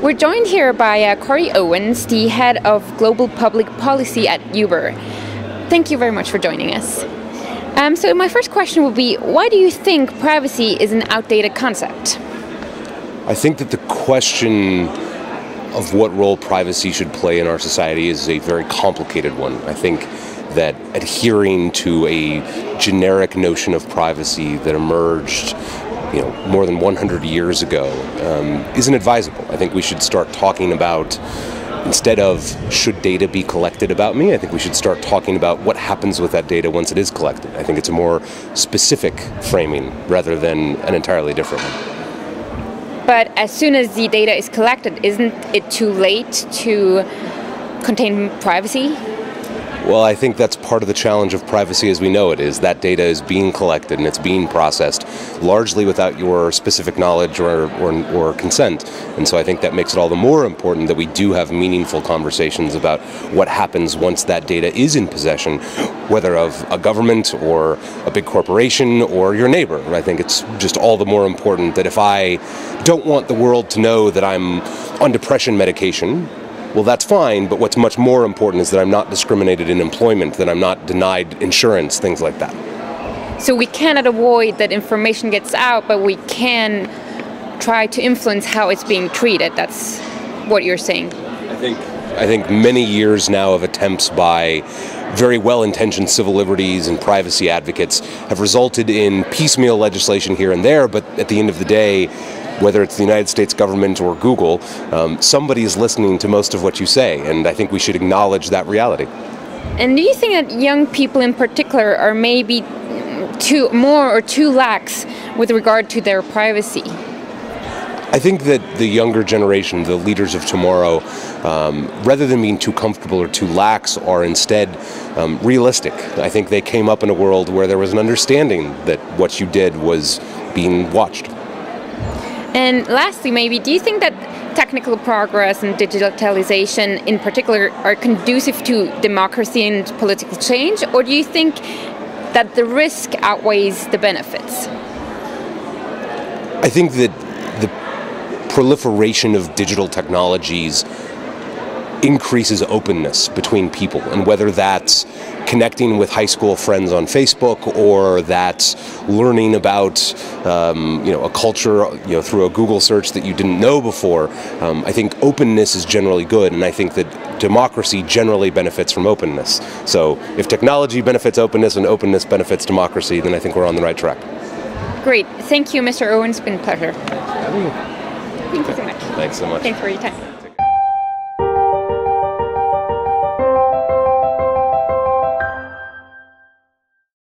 We're joined here by Corey Owens, the head of Global Public Policy at Uber. Thank you very much for joining us. So my first question would be, why do you think privacy is an outdated concept? I think that the question of what role privacy should play in our society is a very complicated one. I think that adhering to a generic notion of privacy that emerged more than 100 years ago isn't advisable. I think we should start talking about, instead of should data be collected about me, I think we should start talking about what happens with that data once it is collected. I think it's a more specific framing rather than an entirely different one. But as soon as the data is collected, isn't it too late to contain privacy? Well, I think that's part of the challenge of privacy as we know it, is that data is being collected and it's being processed largely without your specific knowledge or consent. And so I think that makes it all the more important that we do have meaningful conversations about what happens once that data is in possession, whether of a government or a big corporation or your neighbor. I think it's just all the more important that if I don't want the world to know that I'm on depression medication, well, that's fine, but what's much more important is that I'm not discriminated in employment, that I'm not denied insurance, things like that. So we cannot avoid that information gets out, but we can try to influence how it's being treated. That's what you're saying. I think many years now of attempts by very well-intentioned civil liberties and privacy advocates have resulted in piecemeal legislation here and there, but at the end of the day, whether it's the United States government or Google, somebody is listening to most of what you say, and I think we should acknowledge that reality. And do you think that young people in particular are maybe too lax with regard to their privacy? I think that the younger generation, the leaders of tomorrow, rather than being too comfortable or too lax, are instead realistic. I think they came up in a world where there was an understanding that what you did was being watched. And lastly, maybe, do you think that technical progress and digitalization in particular are conducive to democracy and political change, or do you think that the risk outweighs the benefits? I think that the proliferation of digital technologies increases openness between people, and whether that's connecting with high school friends on Facebook or that's learning about a culture through a Google search that you didn't know before, I think openness is generally good, and I think that democracy generally benefits from openness. So if technology benefits openness and openness benefits democracy, then I think we're on the right track. Great. Thank you, Mr. Owens. It's been a pleasure. Thank you so much. Thanks so much. Thanks for your time.